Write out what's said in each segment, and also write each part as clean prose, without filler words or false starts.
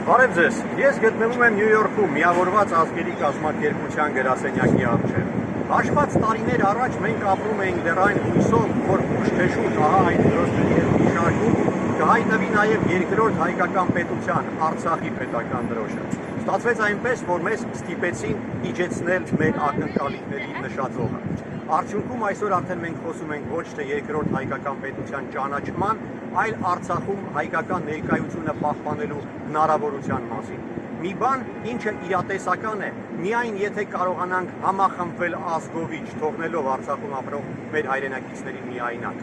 Բարև ձեզ, ես գտնվում եմ Նյու Յորքում միավորված ազգերի կազմակերպության գրասենյակի առջև։ Հաշված տարիներ առաջ մենք ապրում էինք դեռ այն հույսով, որ ուշ թե շուտ ահա այդ դրոշների շարքում կհայտնվի նաև երկրորդ հայկական պետության Արցախի պետական դրոշը։ Ստացվեց այնպես, որ մեզ ստիպեցին իջեցնել մեր ակնկալիքների նշաձողը։ Արդյունքում այսօր արդեն մենք խոսում ենք ոչ թե երկրորդ հայկական պետության ճանաչման, այլ Արցախում հայկական ներկայությունը պահպանելու հնարավորության մասին։ Մի բան, ինչը իրատեսական է, միայն եթե կարողանանք համախմբվել ազգովիչ, թողնելով Արցախում ապրող մեր հայրենակիցներին միայնակ։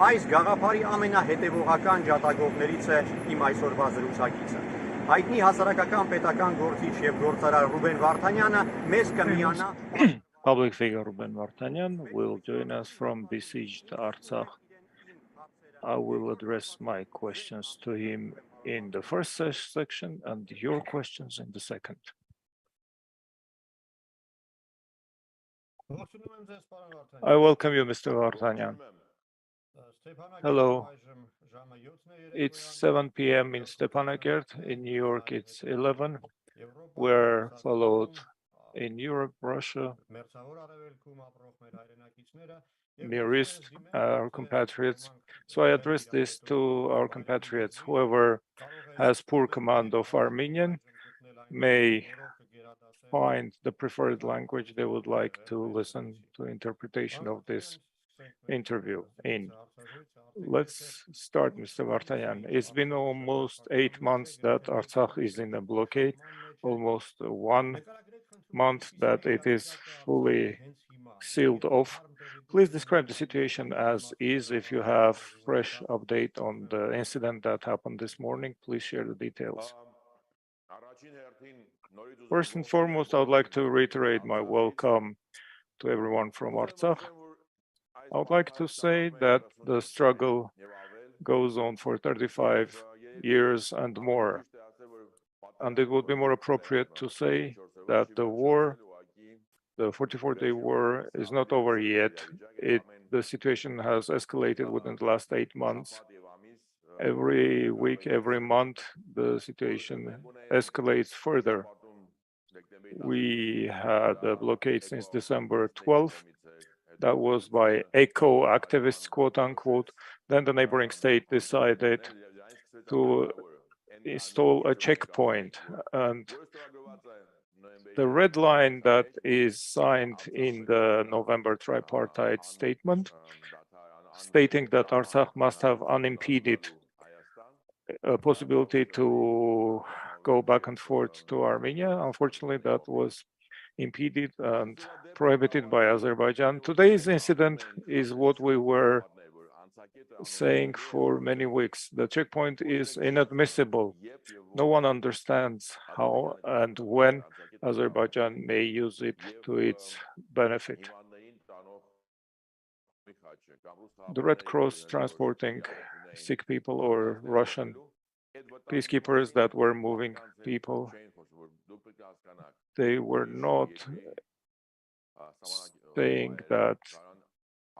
Այս գաղափարի ամենահետևողական ջատագովներից է իմ այսօրվա զրուցակիցը։ Հայտնի հասարակական պետական գործիչ եւ գործարար Ruben Vardanyan մեզ կմիանա Public figure Ruben Vardanyan will join us from Besieged Artsakh. I will address my questions to him in the first section and your questions in the second. I welcome you, Mr. Vardanyan. Hello. It's 7 p.m. in Stepanakert. In New York, it's 11. We're followed in Europe, Russia, Near East, our compatriots. So I address this to our compatriots. Whoever has poor command of Armenian may find the preferred language they would like to listen to interpretation of this interview in. Let's start, Mr. Vardanyan. It's been almost 8 months that Artsakh is in a blockade, almost 1 month that it is fully sealed off. Please describe the situation as is. If you have fresh update on the incident that happened this morning, please share the details. First and foremost, I would like to reiterate my welcome to everyone from Artsakh. I would like to say that the struggle goes on for 35 years and more. And it would be more appropriate to say that the war, the 44-day war, is not over yet. The situation has escalated within the last 8 months. Every week, every month, the situation escalates further. We had a blockade since December 12th. That was by eco-activists, quote unquote. Then the neighboring state decided to install a checkpoint, and the red line that is signed in the November tripartite statement, stating that Artsakh must have unimpeded a possibility to go back and forth to Armenia. Unfortunately, that was impeded and prohibited by Azerbaijan. Today's incident is what we were saying for many weeks. The checkpoint is inadmissible. No one understands how and when Azerbaijan may use it to its benefit. The Red Cross transporting sick people or Russian peacekeepers that were moving people, they were not saying that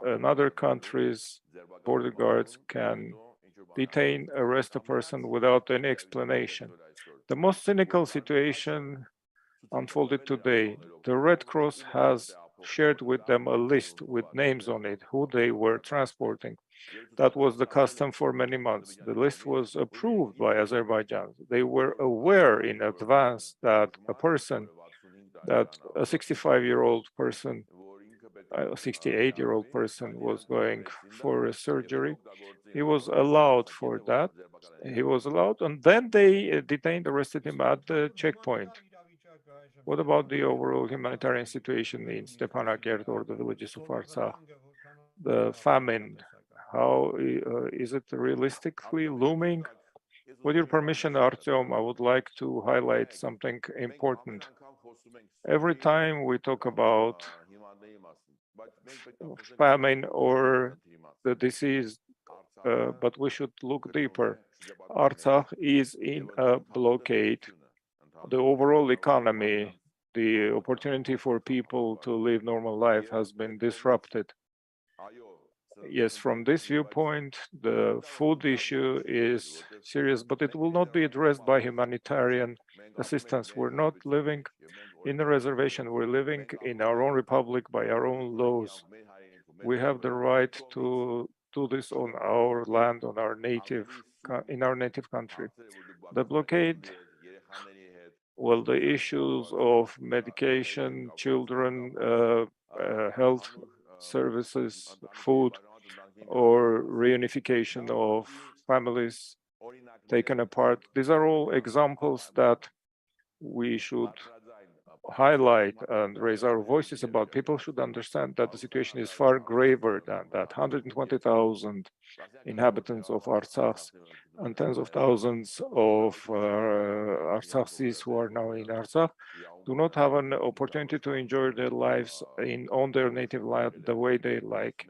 another country's border guards can detain, arrest a person without any explanation. The most cynical situation unfolded today. The Red Cross has shared with them a list with names on it, who they were transporting. That was the custom for many months. The list was approved by Azerbaijan. They were aware in advance that a 65-year-old person, a 68-year-old person was going for a surgery. He was allowed for that. He was allowed, and then they detained, arrested him at the checkpoint. What about the overall humanitarian situation in Stepanakert or the villages of Artsakh? The famine, how is it realistically looming? With your permission, Artyom, I would like to highlight something important. Every time we talk about famine or the disease, but we should look deeper. Artsakh is in a blockade. The overall economy, the opportunity for people to live normal life has been disrupted. Yes, from this viewpoint, the food issue is serious, but it will not be addressed by humanitarian assistance. We're not living in a reservation. We're living in our own republic by our own laws. We have the right to do this on our land, on our in our native country. The blockade, well, the issues of medication, children, health services, food, or reunification of families taken apart. These are all examples that we should highlight and raise our voices about. People should understand that the situation is far graver than that. 120,000 inhabitants of Artsakh and tens of thousands of Artsakhis who are now in Artsakh do not have an opportunity to enjoy their lives on their native land the way they like.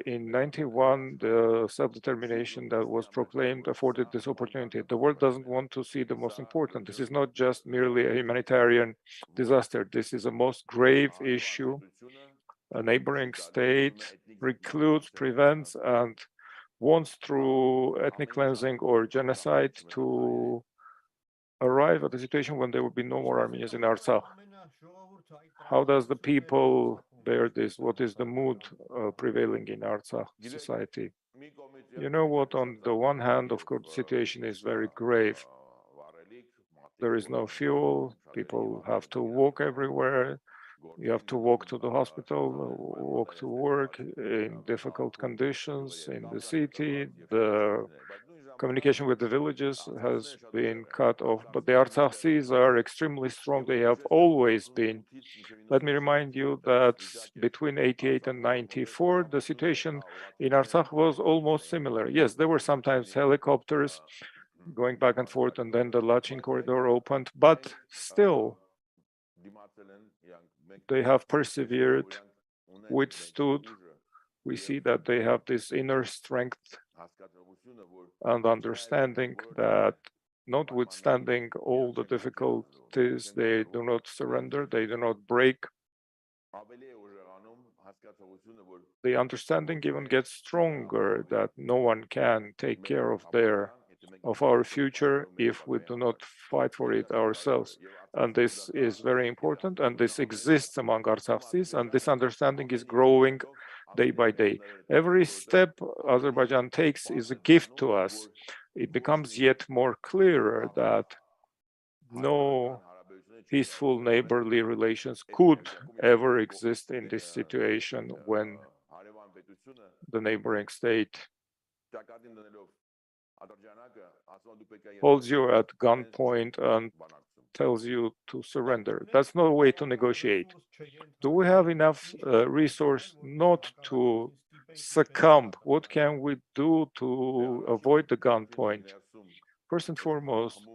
In 91, the self-determination that was proclaimed afforded this opportunity. The world doesn't want to see the most important. This is not just merely a humanitarian disaster. This is a most grave issue. A neighboring state recludes, prevents, and wants through ethnic cleansing or genocide to arrive at a situation when there will be no more Armenians in Artsakh. How does the people bear this? What is the mood prevailing in Artsakh society? You know what, on the one hand, of course, the situation is very grave. There is no fuel, people have to walk everywhere, you have to walk to the hospital, walk to work in difficult conditions in the city. The communication with the villages has been cut off, but the Artsakhi's are extremely strong. They have always been. Let me remind you that between 88 and 94, the situation in Artsakh was almost similar. Yes, there were sometimes helicopters going back and forth, and then the Lachin corridor opened, but still, they have persevered, withstood. We see that they have this inner strength and understanding that notwithstanding all the difficulties, they do not surrender, they do not break. The understanding even gets stronger that no one can take care of our future if we do not fight for it ourselves. And this is very important, and this exists among Artsakhi's, and this understanding is growing day by day. Every step Azerbaijan takes is a gift to us. It becomes yet more clearer that no peaceful neighborly relations could ever exist in this situation when the neighboring state holds you at gunpoint and tells you to surrender. That's no way to negotiate. Do we have enough resource not to succumb? What can we do to avoid the gunpoint? First and foremost,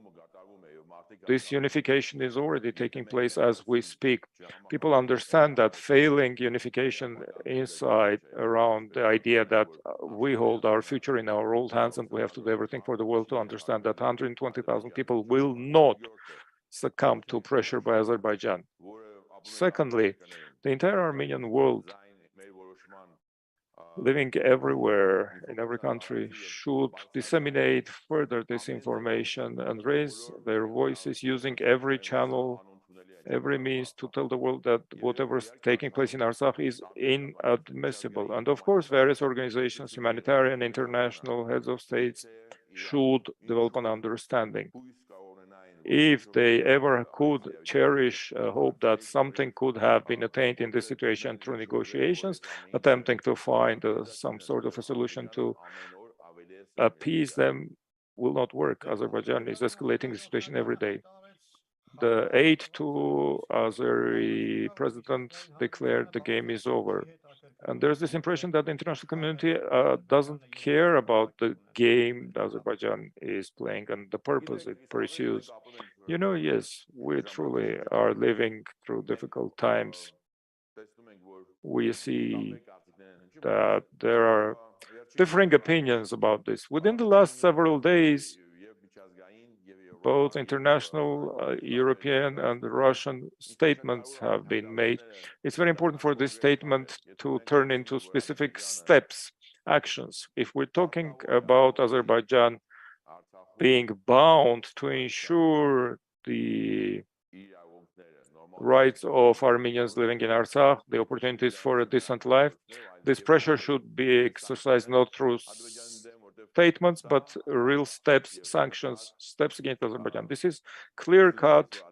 this unification is already taking place as we speak. People understand that failing unification inside around the idea that we hold our future in our own hands and we have to do everything for the world to understand that 120,000 people will not succumb to pressure by Azerbaijan. Secondly, the entire Armenian world, living everywhere in every country, should disseminate further this information and raise their voices using every channel, every means to tell the world that whatever's taking place in Artsakh is inadmissible. And of course, various organizations, humanitarian, international, heads of states, should develop an understanding. If they ever could cherish a hope that something could have been attained in this situation through negotiations, attempting to find some sort of a solution to appease them will not work. Azerbaijan is escalating the situation every day. The aide to Azeri president declared the game is over. And there's this impression that the international community doesn't care about the game Azerbaijan is playing and the purpose it pursues. You know, yes, we truly are living through difficult times. We see that there are differing opinions about this. Within the last several days, Both international, European and Russian statements have been made. It's very important for this statement to turn into specific steps, actions. If we're talking about Azerbaijan being bound to ensure the rights of Armenians living in Artsakh, the opportunities for a decent life, this pressure should be exercised not through statements, but real steps, sanctions, steps against Azerbaijan. This is clear-cut,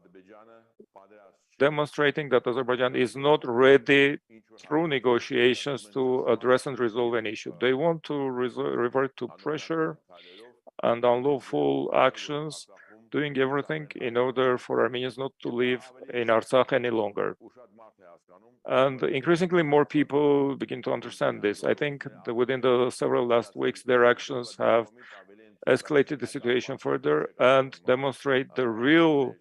demonstrating that Azerbaijan is not ready through negotiations to address and resolve an issue. They want to revert to pressure and unlawful actions, doing everything in order for Armenians not to live in Artsakh any longer. And increasingly more people begin to understand this. I think that within the several last weeks, their actions have escalated the situation further and demonstrate the real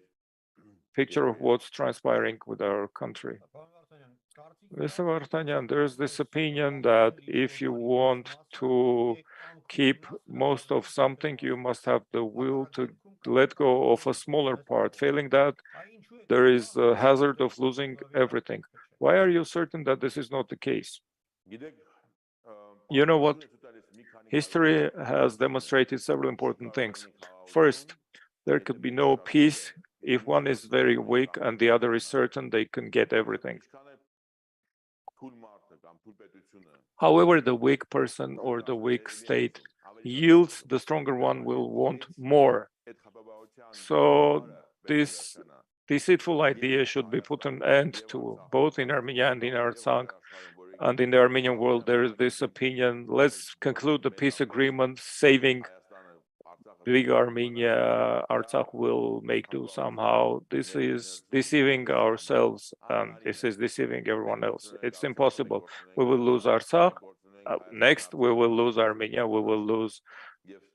picture of what's transpiring with our country. Mr. Vardanyan, there's this opinion that if you want to keep most of something, you must have the will to let go of a smaller part. Failing that, there is a hazard of losing everything. Why are you certain that this is not the case? You know what? History has demonstrated several important things. First, there could be no peace if one is very weak and the other is certain they can get everything. However, the weak person or the weak state yields, the stronger one will want more. So this deceitful idea should be put an end to, both in Armenia and in Artsakh. And in the Armenian world, there is this opinion, let's conclude the peace agreement, saving big Armenia, Artsakh will make do somehow. This is deceiving ourselves, and this is deceiving everyone else. It's impossible. We will lose Artsakh. Next, we will lose Armenia. We will lose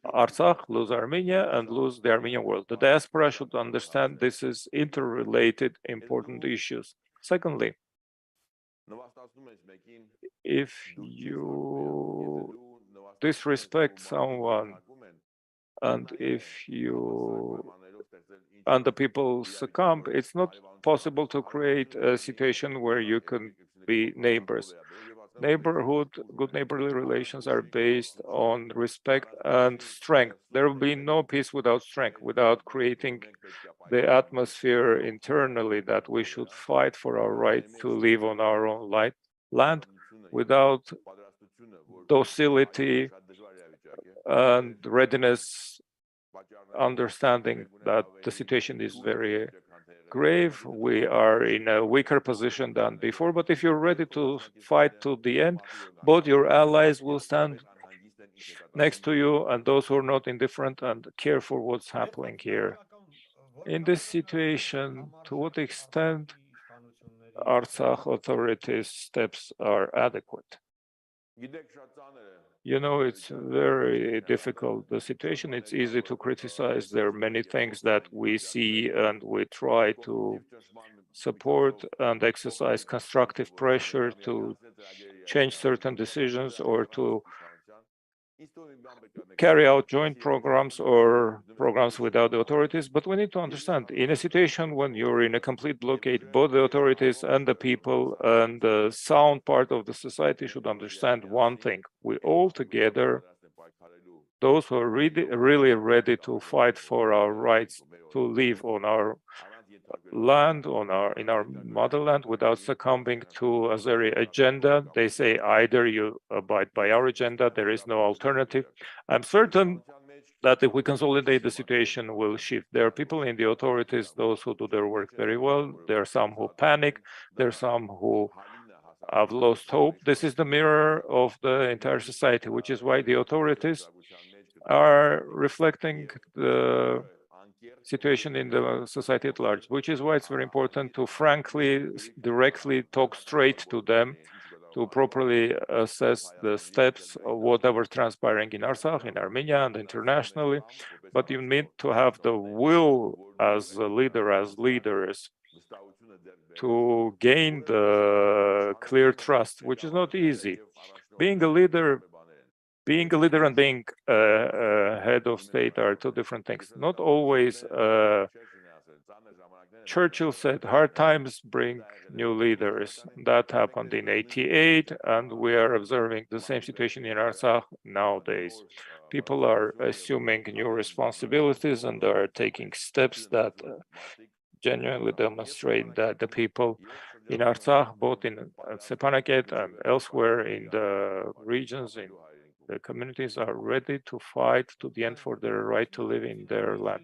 Artsakh, lose Armenia, and lose the Armenian world. The diaspora should understand this is interrelated, important issues. Secondly, if you disrespect someone and if you and the people succumb, it's not possible to create a situation where you can be neighbors. Neighborhood, good neighborly relations are based on respect and strength. There will be no peace without strength, without creating the atmosphere internally that we should fight for our right to live on our own land, without docility and readiness, understanding that the situation is very grave. We are in a weaker position than before, but if you're ready to fight to the end, both your allies will stand next to you and those who are not indifferent and care for what's happening here. In this situation, to what extent Artsakh authorities' steps are adequate? You know, it's very difficult, the situation. It's easy to criticize. There are many things that we see and we try to support and exercise constructive pressure to change certain decisions or to carry out joint programs or programs without the authorities. But we need to understand, in a situation when you're in a complete blockade, both the authorities and the people and the sound part of the society should understand one thing. We all together, those who are really ready to fight for our rights to live on our land, in our motherland, without succumbing to Azeri agenda. They say either you abide by our agenda, there is no alternative. I'm certain that if we consolidate the situation, will shift. There are people in the authorities, those who do their work very well. There are some who panic. There are some who have lost hope. This is the mirror of the entire society, which is why the authorities are reflecting the situation in the society at large, which is why it's very important to frankly, directly talk straight to them, to properly assess the steps of whatever transpiring in Artsakh, in Armenia, and internationally. But you need to have the will as a leader, as leaders, to gain the clear trust, which is not easy. Being a leader Being a leader and being a head of state are two different things. Not always. Churchill said, hard times bring new leaders. That happened in '88, and we are observing the same situation in Artsakh nowadays. People are assuming new responsibilities and are taking steps that genuinely demonstrate that the people in Artsakh, both in Stepanakert and elsewhere in the regions, in the communities, are ready to fight to the end for their right to live in their land.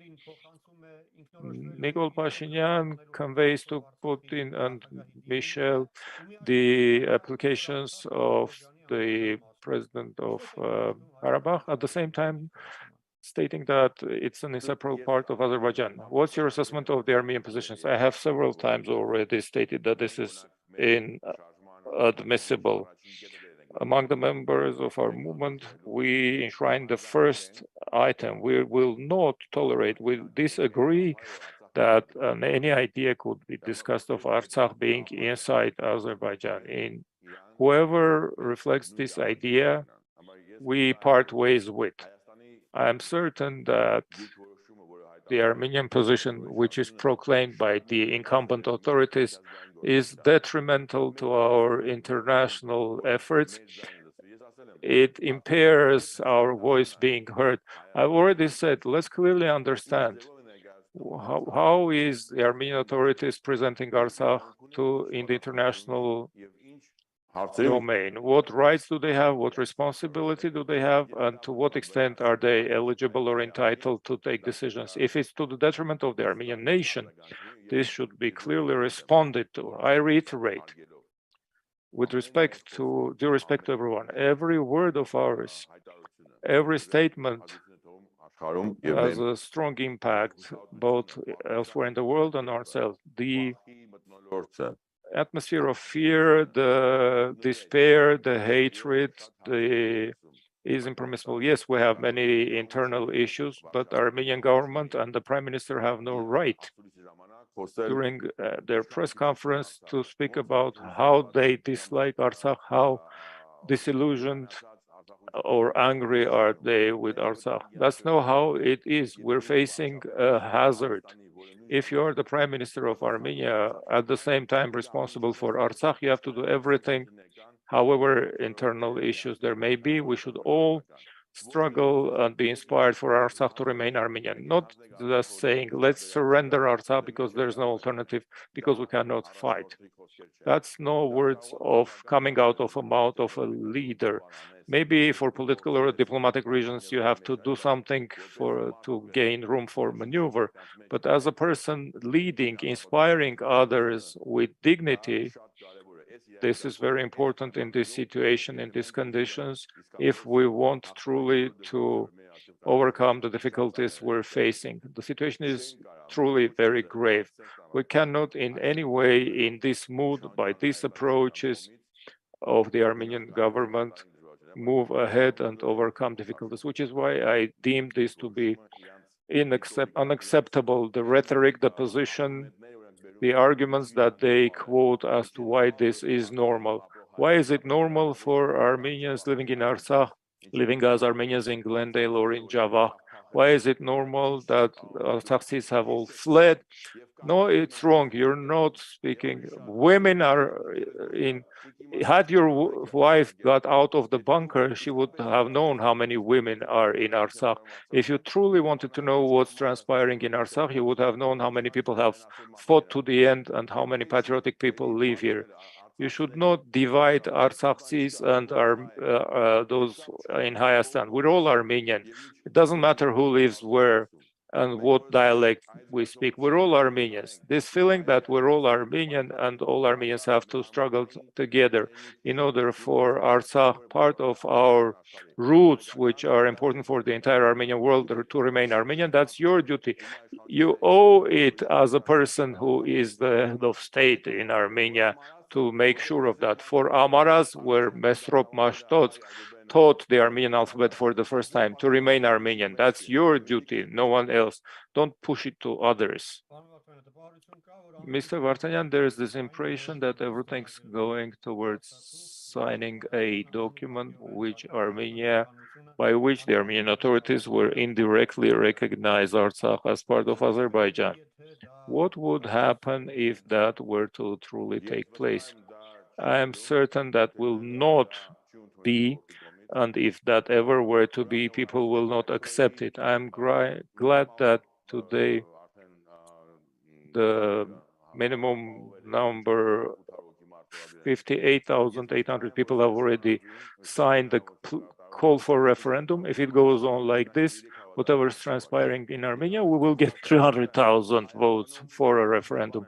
Nikol Pashinyan conveys to Putin and Michel the applications of the president of Karabakh, at the same time stating that it's an inseparable part of Azerbaijan. What's your assessment of the Armenian positions? I have several times already stated that this is inadmissible. Among the members of our movement, we enshrine the first item. We will not tolerate, we disagree that any idea could be discussed of Artsakh being inside Azerbaijan. In whoever reflects this idea, we part ways with. I'm certain that the Armenian position, which is proclaimed by the incumbent authorities, is detrimental to our international efforts. It impairs our voice being heard. I've already said, let's clearly understand how is the Armenian authorities presenting Artsakh in the international domain? What rights do they have? What responsibility do they have? And to what extent are they eligible or entitled to take decisions? If it's to the detriment of the Armenian nation, this should be clearly responded to. I reiterate, with due respect to everyone, every word of ours, every statement has a strong impact both elsewhere in the world and ourselves. The atmosphere of fear, the despair, the hatred, is impermissible. Yes, we have many internal issues, but our Armenian government and the Prime Minister have no right during their press conference to speak about how they dislike Artsakh, how disillusioned or angry are they with Artsakh. That's not how it is. We're facing a hazard. If you're the Prime Minister of Armenia, at the same time responsible for Artsakh, you have to do everything, however internal issues there may be. We should all struggle and be inspired for Artsakh to remain Armenian, not just saying, let's surrender Artsakh because there's no alternative, because we cannot fight. That's no words of coming out of a mouth of a leader. Maybe for political or diplomatic reasons, you have to do something to gain room for maneuver. But as a person leading, inspiring others with dignity, this is very important in this situation, in these conditions, if we want truly to overcome the difficulties we're facing. The situation is truly very grave. We cannot in any way, in this mood, by these approaches of the Armenian government, move ahead and overcome difficulties, which is why I deem this to be unacceptable. The rhetoric, the position, the arguments that they quote as to why this is normal. Why is it normal for Armenians living in Artsakh, living as Armenians in Glendale or in Java? Why is it normal that Artsakhis have all fled? No, it's wrong. You're not speaking. Women are in. Had your wife got out of the bunker, she would have known how many women are in Artsakh. If you truly wanted to know what's transpiring in Artsakh, you would have known how many people have fought to the end and how many patriotic people live here. You should not divide Artsakhis and those in Hayastan. We're all Armenian. It doesn't matter who lives where and what dialect we speak. We're all Armenians. This feeling that we're all Armenian and all Armenians have to struggle together in order for Artsakh, part of our roots, which are important for the entire Armenian world, to remain Armenian, that's your duty. You owe it as a person who is the head of state in Armenia to make sure of that. For Amaras, where Mesrop Mashtots taught the Armenian alphabet for the first time, to remain Armenian. That's your duty, no one else. Don't push it to others. Mr. Vardanyan, there is this impression that everything's going towards signing a document by which the Armenian authorities were indirectly recognize Artsakh as part of Azerbaijan. What would happen if that were to truly take place? I am certain that will not be, and if that ever were to be, people will not accept it. I am glad that today the minimum number 58,800 people have already signed the call for referendum. If it goes on like this, whatever is transpiring in Armenia, we will get 300,000 votes for a referendum.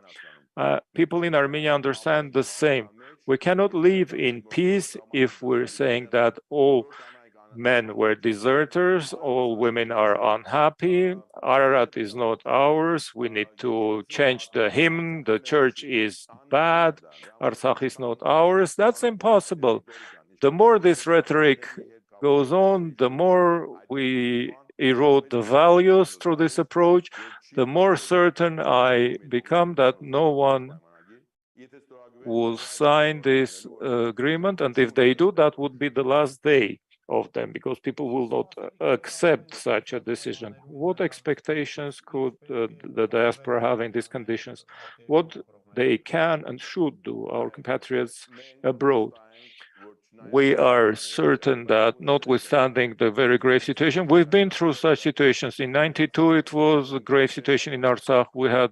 People in Armenia understand the same. We cannot live in peace if we're saying that all men were deserters, all women are unhappy, Ararat is not ours, we need to change the hymn, the church is bad, Artsakh is not ours. That's impossible. The more this rhetoric goes on, the more we erode the values through this approach, the more certain I become that no one will sign this agreement, and if they do, that would be the last day of them, because people will not accept such a decision. What expectations could the diaspora have in these conditions? What they can and should do, our compatriots abroad? We are certain that, notwithstanding the very grave situation, we've been through such situations. In '92, it was a grave situation in Artsakh. We had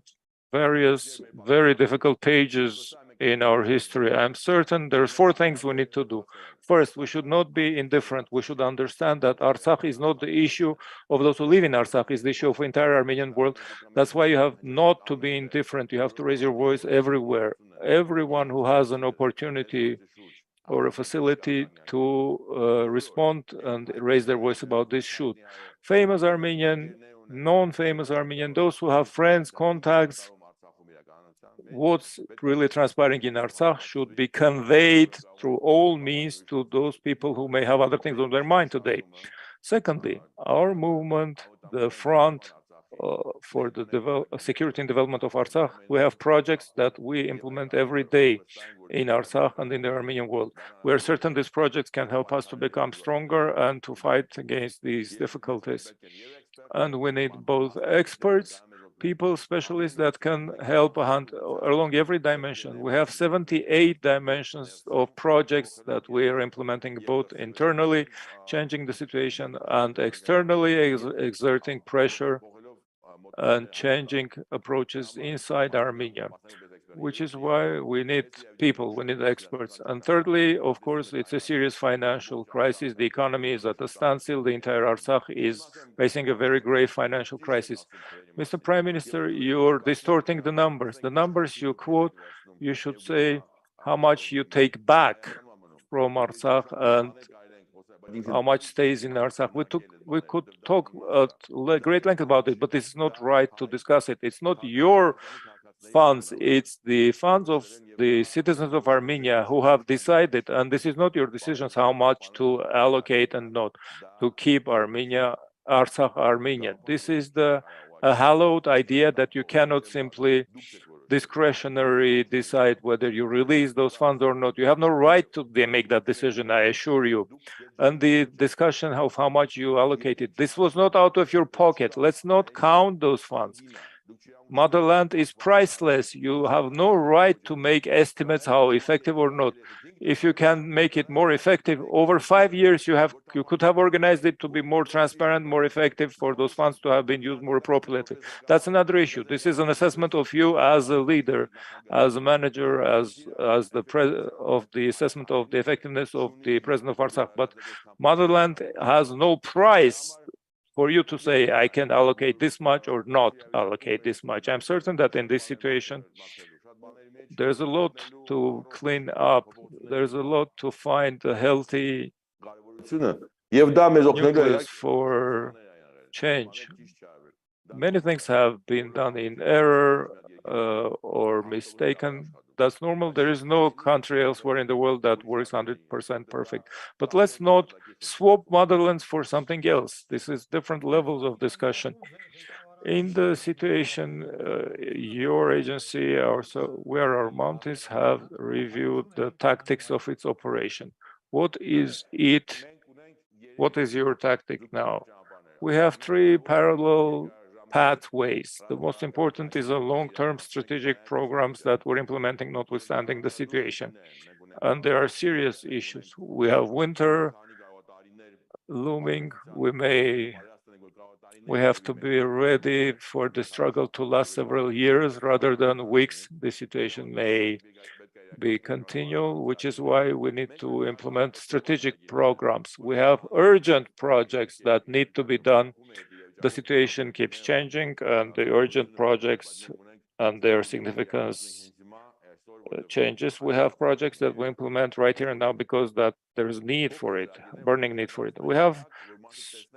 various very difficult pages in our history. I'm certain there's 4 things we need to do. First, we should not be indifferent. We should understand that Artsakh is not the issue of those who live in Artsakh, it's the issue of the entire Armenian world. That's why you have not to be indifferent. You have to raise your voice everywhere. Everyone who has an opportunity or a facility to respond and raise their voice about this should. Famous Armenian, non-famous Armenian, those who have friends, contacts, what's really transpiring in Artsakh should be conveyed through all means to those people who may have other things on their mind today. Secondly, our movement, the Front for the Security and Development of Artsakh, we have projects that we implement every day in Artsakh and in the Armenian world. We are certain these projects can help us to become stronger and to fight against these difficulties. And we need both experts, people, specialists that can help along every dimension. We have 78 dimensions of projects that we are implementing, both internally, changing the situation, and externally exerting pressure and changing approaches inside Armenia, which is why we need people, we need experts. And thirdly, of course, it's a serious financial crisis. The economy is at a standstill. The entire Artsakh is facing a very grave financial crisis. Mr. Prime Minister, you're distorting the numbers. The numbers you quote, you should say how much you take back from Artsakh and how much stays in Artsakh. We could talk at great length about it, but it's not right to discuss it. It's not your funds, it's the funds of the citizens of Armenia who have decided, and this is not your decisions, how much to allocate and not to keep Armenia, Artsakh Armenian. This is a hallowed idea that you cannot simply discretionary decide whether you release those funds or not. You have no right to make that decision, I assure you. And the discussion of how much you allocated, this was not out of your pocket. Let's not count those funds. Motherland is priceless. You have no right to make estimates how effective or not. If you can make it more effective, over 5 years you could have organized it to be more transparent, more effective, for those funds to have been used more appropriately. That's another issue. This is an assessment of you as a leader, as a manager, as the assessment of the effectiveness of the president of Artsakh. But Motherland has no price for you to say, I can allocate this much or not allocate this much. I'm certain that in this situation, there's a lot to clean up. There's a lot to find a healthy nucleus for change. Many things have been done in error or mistaken. That's normal. There is no country elsewhere in the world that works 100% perfect. But let's not swap motherlands for something else. This is different levels of discussion. In the situation, your agency, also where our mountains have reviewed the tactics of its operation. What is it? What is your tactic now? We have three parallel pathways. The most important is a long-term strategic programs that we're implementing, notwithstanding the situation. And there are serious issues. We have winter looming. We have to be ready for the struggle to last several years rather than weeks. The situation may be continual, which is why we need to implement strategic programs. We have urgent projects that need to be done. The situation keeps changing, and the urgent projects and their significance changes. We have projects that we implement right here and now because that there's need for it, burning need for it. We have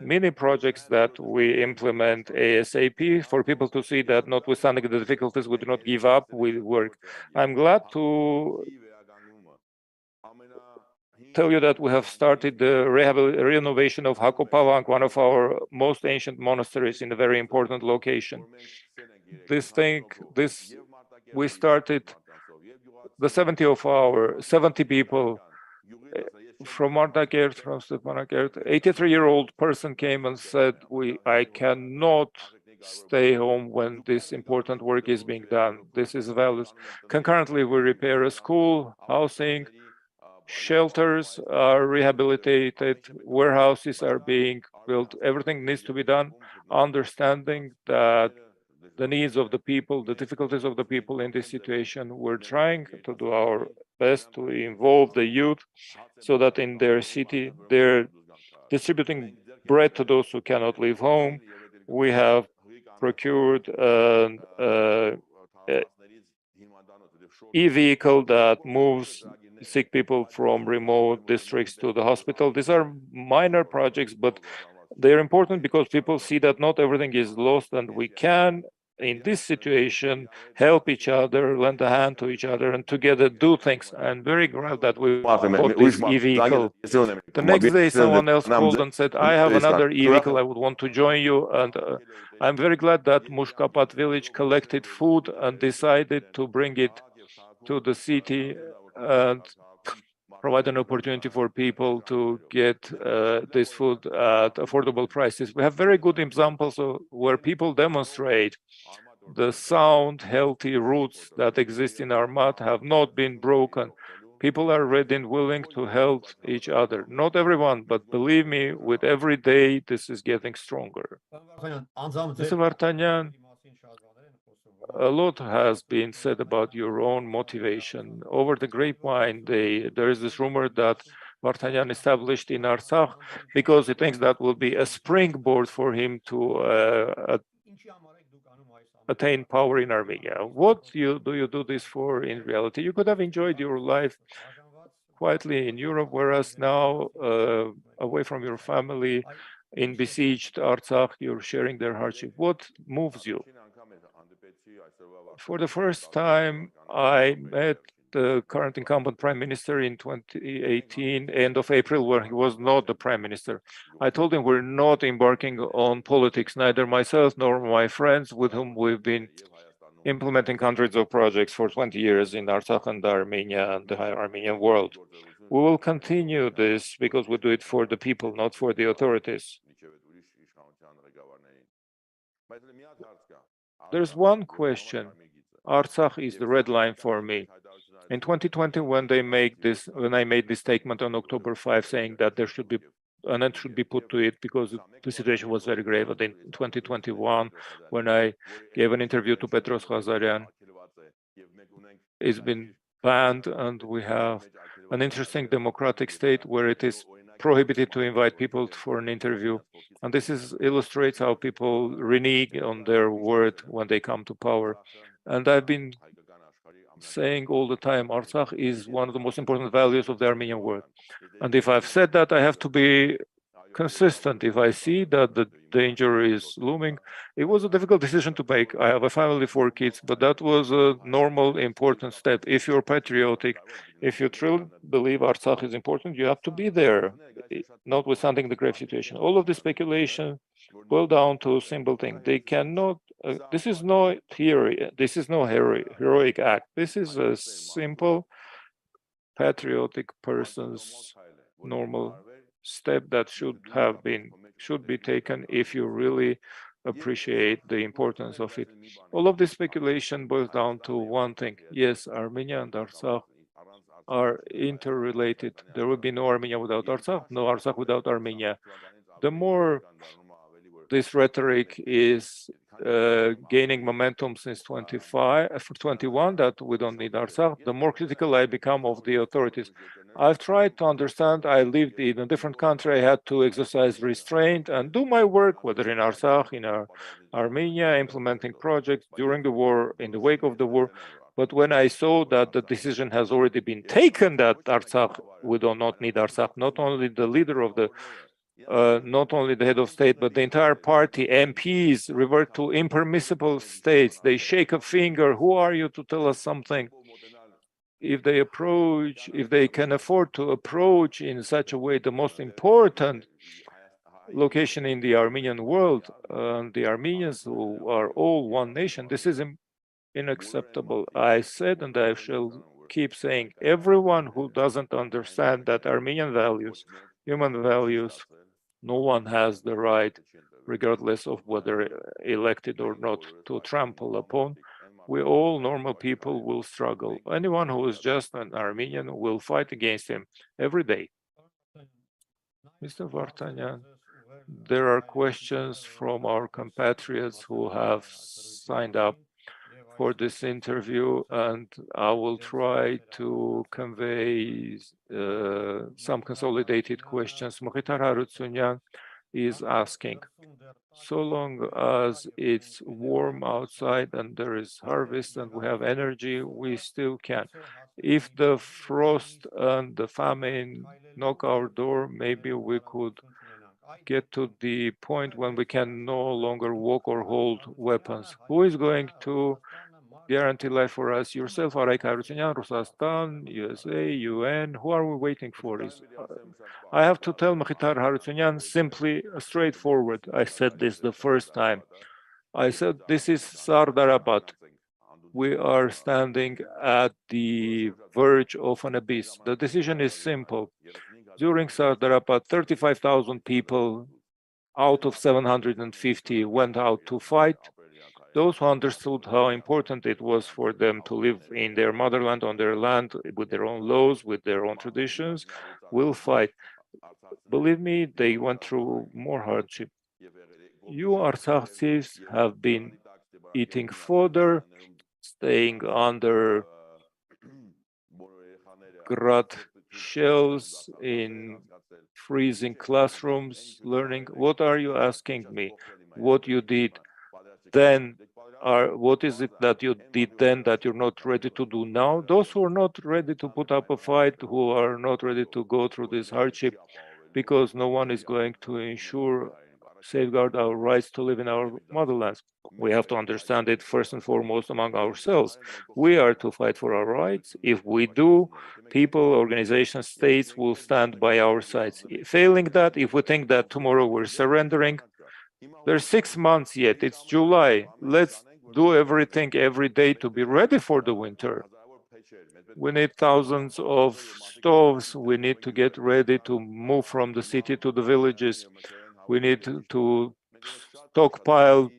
many projects that we implement ASAP for people to see that notwithstanding the difficulties, we do not give up, we work. I'm glad to tell you that we have started the renovation of Hakopavank, one of our most ancient monasteries in a very important location. We started the 70 people from Artsakh, from Stepanakert. 83-year-old person came and said, I cannot stay home when this important work is being done. This is values. Concurrently, we repair a school, housing, shelters are rehabilitated, warehouses are being built. Everything needs to be done, understanding that the needs of the people, the difficulties of the people in this situation. We're trying to do our best to involve the youth so that in their city, they're distributing bread to those who cannot leave home. We have procured an e-vehicle that moves sick people from remote districts to the hospital. These are minor projects, but they're important because people see that not everything is lost, and we can, in this situation, help each other, lend a hand to each other, and together do things. I'm very glad that we bought this e-vehicle. The next day, someone else called and said, I have another e-vehicle, I would want to join you. And I'm very glad that Mushkapat village collected food and decided to bring it to the city and provide an opportunity for people to get this food at affordable prices. We have very good examples of where people demonstrate the sound, healthy roots that exist in our mat have not been broken. People are ready and willing to help each other. Not everyone, but believe me, with every day, this is getting stronger. Mr. Vardanyan, a lot has been said about your own motivation. Over the grapevine, there is this rumor that Vardanyan established in Artsakh because he thinks that will be a springboard for him to attain power in Armenia. What do you do this for in reality? You could have enjoyed your life quietly in Europe, whereas now, away from your family, in besieged Artsakh, you're sharing their hardship. What moves you? For the first time, I met the current incumbent prime minister in 2018, end of April, where he was not the prime minister. I told him we're not embarking on politics, neither myself nor my friends with whom we've been implementing hundreds of projects for 20 years in Artsakh and Armenia and the Armenian world. We will continue this because we do it for the people, not for the authorities. There's one question. Artsakh is the red line for me. In 2020, when I made this statement on October 5, saying that there should be an end should be put to it because the situation was very grave. And in 2021, when I gave an interview to Petros Khazarian, it's been banned, and we have an interesting democratic state where it is prohibited to invite people for an interview. And this illustrates how people renege on their word when they come to power. And I've been saying all the time, Artsakh is one of the most important values of the Armenian world. And if I've said that, I have to be consistent. If I see that the danger is looming, it was a difficult decision to make. I have a family, 4 kids, but that was a normal, important step. If you're patriotic, if you truly believe Artsakh is important, you have to be there, notwithstanding the grave situation. All of the speculation boil down to a simple thing. They cannot, this is no theory, this is no heroic act. This is a simple patriotic person's normal step that should be taken if you really appreciate the importance of it. All of this speculation boils down to one thing. Yes, Armenia and Artsakh are interrelated. There would be no Armenia without Artsakh, no Artsakh without Armenia. The more this rhetoric is gaining momentum since 21 that we don't need Artsakh, the more critical I become of the authorities. I've tried to understand. I lived in a different country. I had to exercise restraint and do my work, whether in Artsakh, in Armenia, implementing projects during the war, in the wake of the war. But when I saw that the decision has already been taken that Artsakh, we do not need Artsakh, not only the leader of the not only the head of state, but the entire party, MPs revert to impermissible states. They shake a finger. Who are you to tell us something? If they can afford to approach in such a way the most important location in the Armenian world, the Armenians who are all one nation, this is unacceptable. I said, and I shall keep saying, everyone who doesn't understand that Armenian values, human values, no one has the right, regardless of whether elected or not, to trample upon. We all, normal people, will struggle. Anyone who is just an Armenian will fight against him every day. Mr. Vardanyan, there are questions from our compatriots who have signed up for this interview, and I will try to convey some consolidated questions. Mkhitar Harutsunyan is asking, so long as it's warm outside and there is harvest and we have energy, we still can. If the frost and the famine knock our door, maybe we could get to the point when we can no longer walk or hold weapons. Who is going to guarantee life for us? Yourself, Arayk Harutsunyan, Rusastan, USA, UN. Who are we waiting for? I have to tell Mkhitar Harutsunyan simply straightforward. I said this the first time. I said this is Sardarabat. We are standing at the verge of an abyss. The decision is simple. During Sardarabat, 35,000 people out of 750 went out to fight. Those who understood how important it was for them to live in their motherland, on their land, with their own laws, with their own traditions, will fight. Believe me, they went through more hardship. You Artsakhis have been eating fodder, staying under grad shells in freezing classrooms, learning. What are you asking me? What you did then? What is it that you did then that you're not ready to do now? Those who are not ready to put up a fight, who are not ready to go through this hardship, because no one is going to safeguard our rights to live in our motherlands. We have to understand it first and foremost among ourselves. We are to fight for our rights. If we do, people, organizations, states will stand by our sides. Failing that, if we think that tomorrow we're surrendering, there's 6 months yet, it's July. Let's do everything every day to be ready for the winter. We need thousands of stoves. We need to get ready to move from the city to the villages. We need to stockpile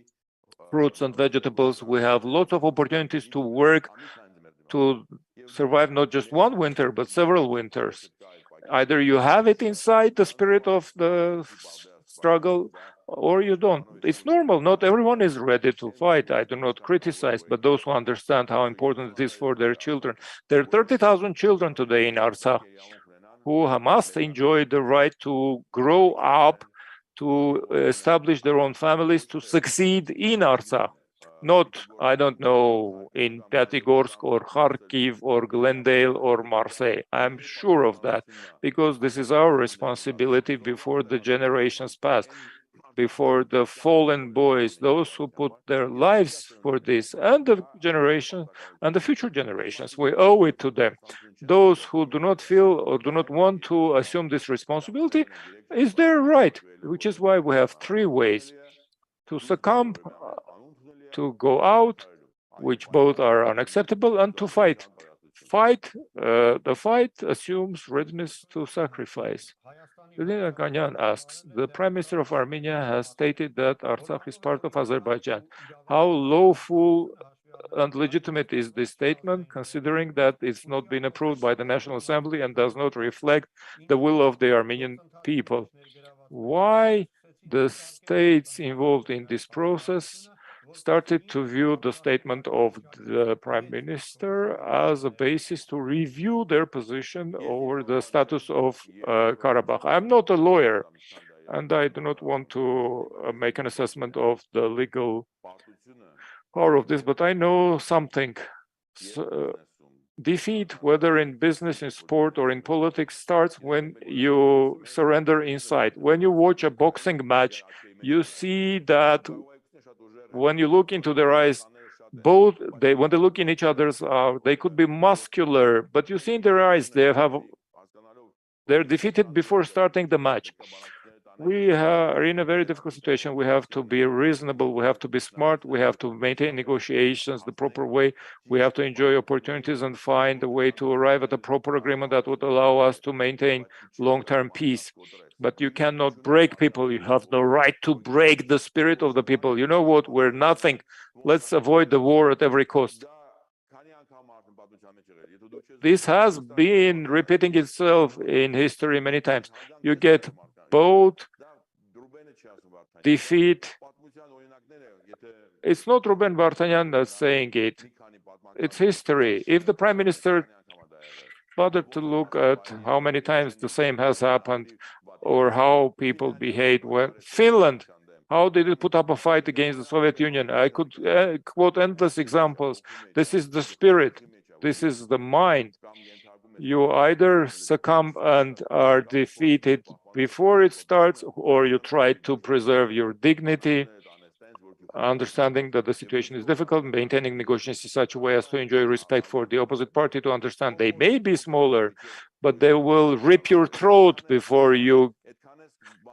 fruits and vegetables. We have lots of opportunities to work to survive not just one winter, but several winters. Either you have it inside the spirit of the struggle, or you don't. It's normal. Not everyone is ready to fight. I do not criticize, but those who understand how important it is for their children. There are 30,000 children today in Artsakh who must enjoy the right to grow up, to establish their own families, to succeed in Artsakh. not, I don't know, in Pyatigorsk or Kharkiv or Glendale or Marseille. I'm sure of that, because this is our responsibility before the generations pass, before the fallen boys, those who put their lives for this, and the generation and the future generations. We owe it to them. Those who do not feel or do not want to assume this responsibility is their right, which is why we have three ways: to succumb, to go out, which both are unacceptable, and to fight. The fight assumes readiness to sacrifice. Ruben Vardanyan asks, the Prime Minister of Armenia has stated that Artsakh is part of Azerbaijan. How lawful and legitimate is this statement, considering that it's not been approved by the National Assembly and does not reflect the will of the Armenian people? Why the states involved in this process started to view the statement of the Prime Minister as a basis to review their position over the status of Karabakh. I'm not a lawyer, and I do not want to make an assessment of the legal power of this, but I know something. Defeat, whether in business, in sport, or in politics, starts when you surrender inside. When you watch a boxing match, you see that when you look into their eyes, when they look in each other's, they could be muscular, but you see in their eyes they're defeated before starting the match. We are in a very difficult situation. We have to be reasonable, we have to be smart, we have to maintain negotiations the proper way, we have to enjoy opportunities and find a way to arrive at a proper agreement that would allow us to maintain long-term peace. But you cannot break people. You have no right to break the spirit of the people. You know what? We're nothing. Let's avoid the war at every cost. This has been repeating itself in history many times. You get both defeat. It's not Ruben Vardanyan that's saying it. It's history. If the Prime Minister bothered to look at how many times the same has happened, or how people behaved when Finland, how did it put up a fight against the Soviet Union? I could quote endless examples. This is the spirit. This is the mind. You either succumb and are defeated before it starts, or you try to preserve your dignity, understanding that the situation is difficult, maintaining negotiations in such a way as to enjoy respect for the opposite party, to understand they may be smaller, but they will rip your throat before you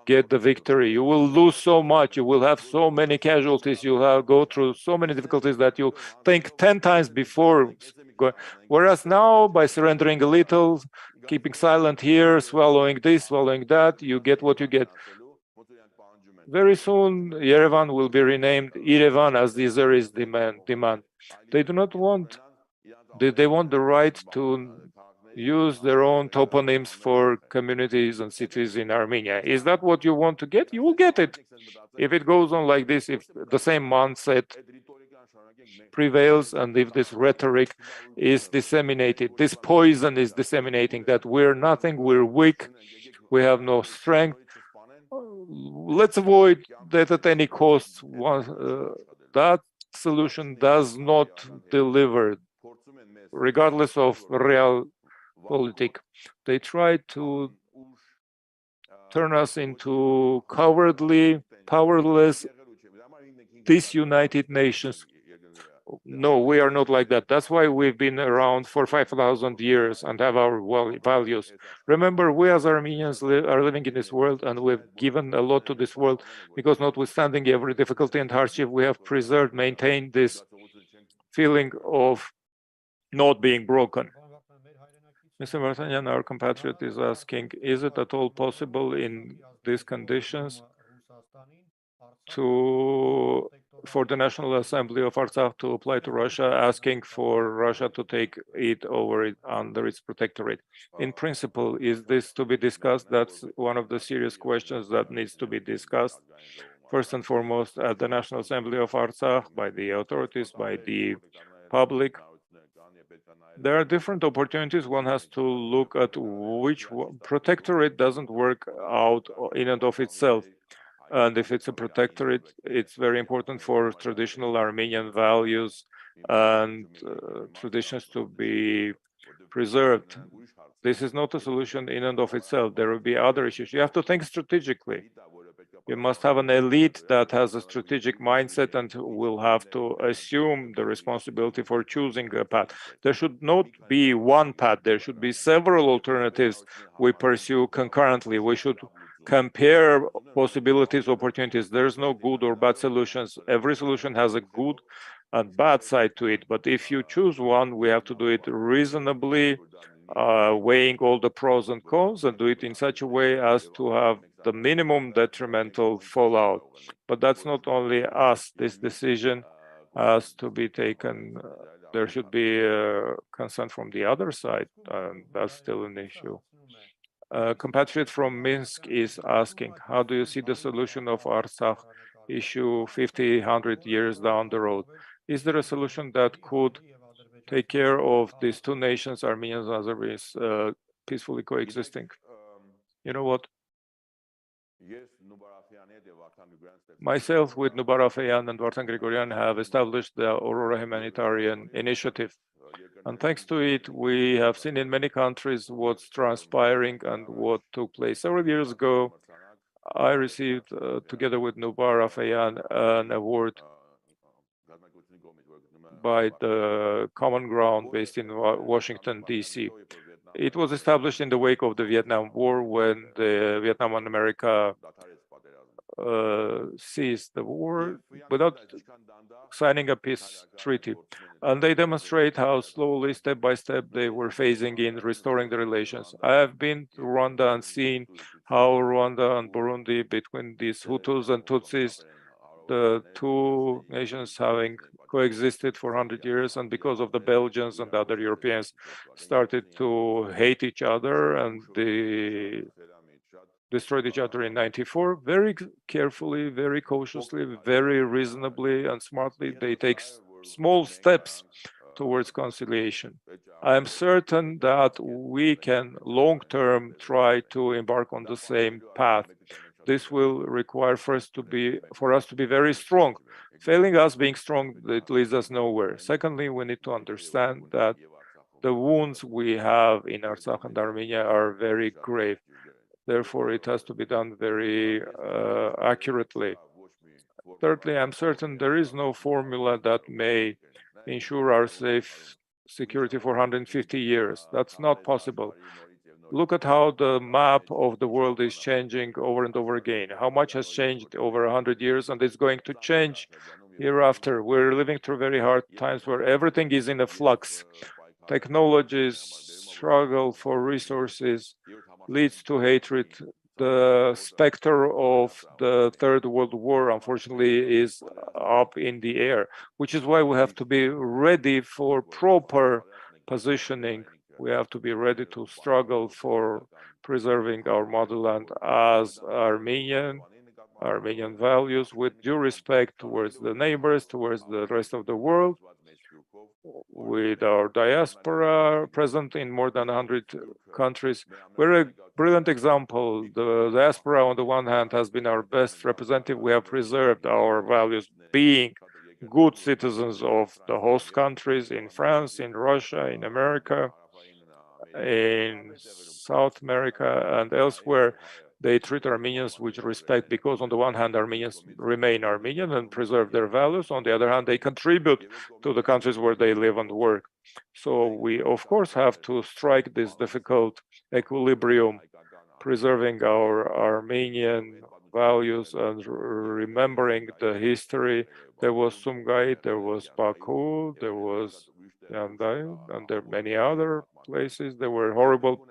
get the victory. You will lose so much, you will have so many casualties, you'll go through so many difficulties that you'll think 10 times before. Whereas now, by surrendering a little, keeping silent here, swallowing this, swallowing that, you get what you get. Very soon, Yerevan will be renamed Yerevan, as the Azeris demand. They do not want, they want the right to use their own toponyms for communities and cities in Armenia. Is that what you want to get? You will get it. If it goes on like this, if the same mindset prevails, and if this rhetoric is disseminated, this poison is disseminating that we're nothing, we're weak, we have no strength, let's avoid that at any cost. That solution does not deliver, regardless of real politics. They try to turn us into cowardly, powerless, disunited nations. No, we are not like that. That's why we've been around for 5,000 years and have our values. Remember, we as Armenians are living in this world, and we've given a lot to this world, because notwithstanding every difficulty and hardship, we have preserved, maintained this feeling of not being broken. Mr. Vardanyan, our compatriot, is asking, is it at all possible in these conditions for the National Assembly of Artsakh to apply to Russia, asking for Russia to take it over under its protectorate? In principle, is this to be discussed? That's one of the serious questions that needs to be discussed. First and foremost, at the National Assembly of Artsakh, by the authorities, by the public. There are different opportunities. One has to look at which protectorate doesn't work out in and of itself. And if it's a protectorate, it's very important for traditional Armenian values and traditions to be preserved. This is not a solution in and of itself. There will be other issues. You have to think strategically. You must have an elite that has a strategic mindset and will have to assume the responsibility for choosing a path. There should not be one path. There should be several alternatives we pursue concurrently. We should compare possibilities, opportunities. There's no good or bad solutions. Every solution has a good and bad side to it. But if you choose one, we have to do it reasonably, weighing all the pros and cons, and do it in such a way as to have the minimum detrimental fallout. But that's not only us. This decision has to be taken. There should be consent from the other side, and that's still an issue. A compatriot from Minsk is asking, how do you see the solution of Artsakh issue 50, 100 years down the road? Is there a solution that could take care of these two nations, Armenians and Azeris, peacefully coexisting? You know what? Myself, with Nubar Afeyan and Vartan Grigoryan, have established the Aurora Humanitarian Initiative. And thanks to it, we have seen in many countries what's transpiring and what took place. Several years ago, I received, together with Nubar Afeyan, an award by the Common Ground based in Washington, D.C. It was established in the wake of the Vietnam War, when the Vietnam and America ceased the war without signing a peace treaty. And they demonstrate how slowly, step by step, they were phasing in, restoring the relations. I have been to Rwanda and seen how Rwanda and Burundi, between these Hutus and Tutsis, the two nations having coexisted for 100 years, and because of the Belgians and other Europeans, started to hate each other, and they destroyed each other in 94. Very carefully, very cautiously, very reasonably and smartly, they take small steps towards conciliation. I am certain that we can long-term try to embark on the same path. This will require for us to be very strong. Failing us being strong, it leads us nowhere. Secondly, we need to understand that the wounds we have in Artsakh and Armenia are very grave. Therefore, it has to be done very accurately. Thirdly, I'm certain there is no formula that may ensure our safe security for 150 years. That's not possible. Look at how the map of the world is changing over and over again. How much has changed over 100 years, and it's going to change hereafter. We're living through very hard times where everything is in a flux. Technologies, struggle for resources leads to hatred. The specter of the Third World War, unfortunately, is up in the air, which is why we have to be ready for proper positioning. We have to be ready to struggle for preserving our motherland as Armenian values, with due respect towards the neighbors, towards the rest of the world, with our diaspora present in more than 100 countries. We're a brilliant example. The diaspora, on the one hand, has been our best representative. We have preserved our values, being good citizens of the host countries in France, in Russia, in America, in South America, and elsewhere. They treat Armenians with respect because, on the one hand, Armenians remain Armenian and preserve their values. On the other hand, they contribute to the countries where they live and work. So we, of course, have to strike this difficult equilibrium, preserving our Armenian values and remembering the history. There was Sumgait, there was Baku, there was Yanday, and there are many other places. There were horrible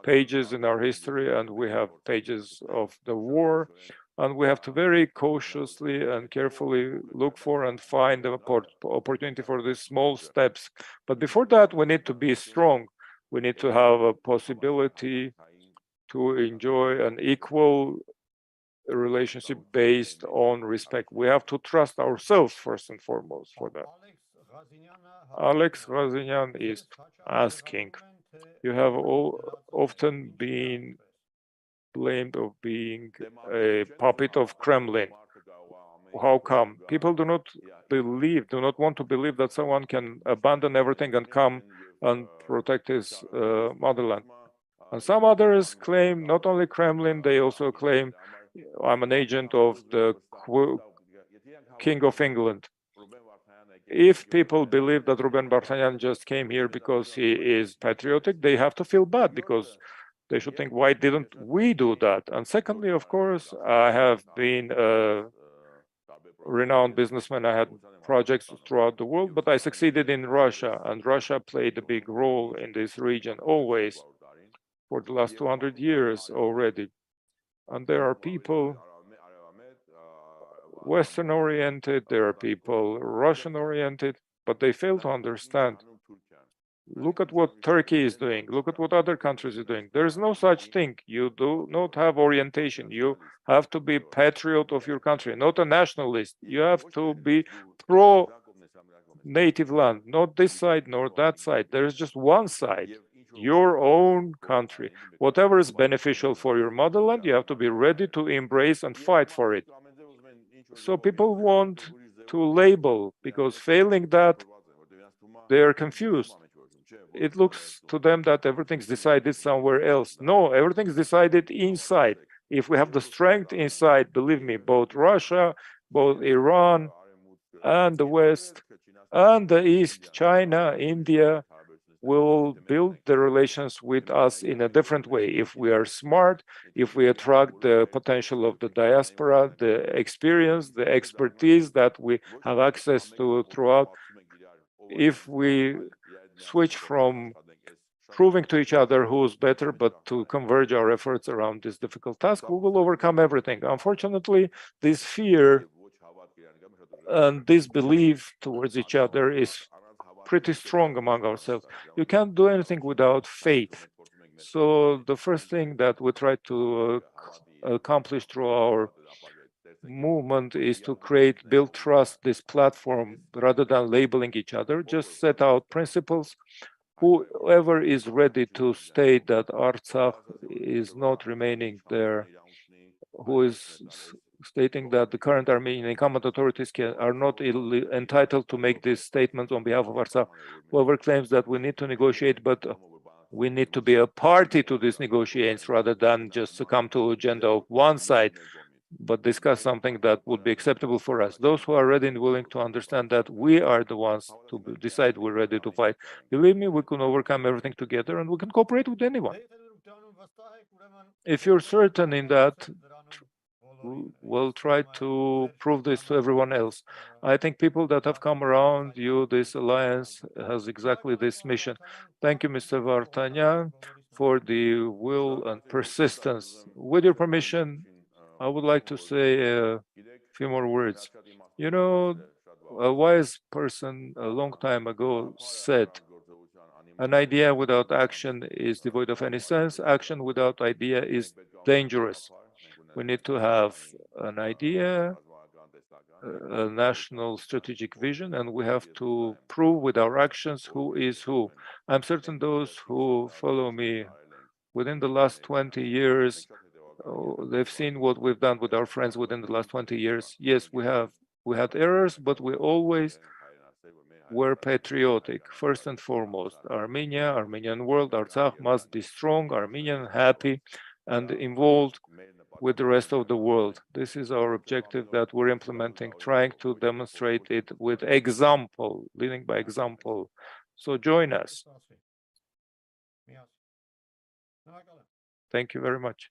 pages in our history, and we have pages of the war, and we have to very cautiously and carefully look for and find the opportunity for these small steps. But before that, we need to be strong. We need to have a possibility to enjoy an equal relationship based on respect. We have to trust ourselves first and foremost for that. Alex Ghazinyan is asking, you have often been blamed of being a puppet of Kremlin. How come? People do not want to believe that someone can abandon everything and come and protect his motherland. And some others claim, not only Kremlin, they also claim, I'm an agent of the King of England. If people believe that Ruben Vardanyan just came here because he is patriotic, they have to feel bad, because they should think, why didn't we do that? And secondly, of course, I have been a renowned businessman. I had projects throughout the world, but I succeeded in Russia, and Russia played a big role in this region always for the last 200 years already. And there are people Western-oriented, there are people Russian-oriented, but they fail to understand. Look at what Turkey is doing. Look at what other countries are doing. There is no such thing. You do not have orientation. You have to be patriot of your country, not a nationalist. You have to be pro-native land, not this side nor that side. There is just one side, your own country. Whatever is beneficial for your motherland, you have to be ready to embrace and fight for it. So people want to label, because failing that, they are confused. It looks to them that everything's decided somewhere else. No, everything's decided inside. If we have the strength inside, believe me, both Russia, both Iran, and the West, and the East, China, India, will build the relations with us in a different way. If we are smart, if we attract the potential of the diaspora, the experience, the expertise that we have access to throughout, if we switch from proving to each other who's better, but to converge our efforts around this difficult task, we will overcome everything. Unfortunately, this fear and this belief towards each other is pretty strong among ourselves. You can't do anything without faith. So the first thing that we try to accomplish through our movement is to build trust, this platform, rather than labeling each other. Just set out principles. Whoever is ready to state that Artsakh is not remaining there, who is stating that the current Armenian incumbent authorities are not entitled to make this statement on behalf of Artsakh. Whoever claims that we need to negotiate, but we need to be a party to these negotiations rather than just succumb to the agenda of one side, but discuss something that would be acceptable for us. Those who are ready and willing to understand that we are the ones to decide we're ready to fight. Believe me, we can overcome everything together, and we can cooperate with anyone. If you're certain in that, we'll try to prove this to everyone else. I think people that have come around you, this alliance has exactly this mission. Thank you, Mr. Vardanyan, for the will and persistence. With your permission, I would like to say a few more words. You know, a wise person a long time ago said, an idea without action is devoid of any sense. Action without idea is dangerous. We need to have an idea, a national strategic vision, and we have to prove with our actions who is who. I'm certain those who follow me within the last 20 years, they've seen what we've done with our friends within the last 20 years. Yes, we had errors, but we always were patriotic. First and foremost, Armenia, Armenian world, Artsakh must be strong, Armenian, happy, and involved with the rest of the world. This is our objective that we're implementing, trying to demonstrate it with example, leading by example. So join us. Thank you very much.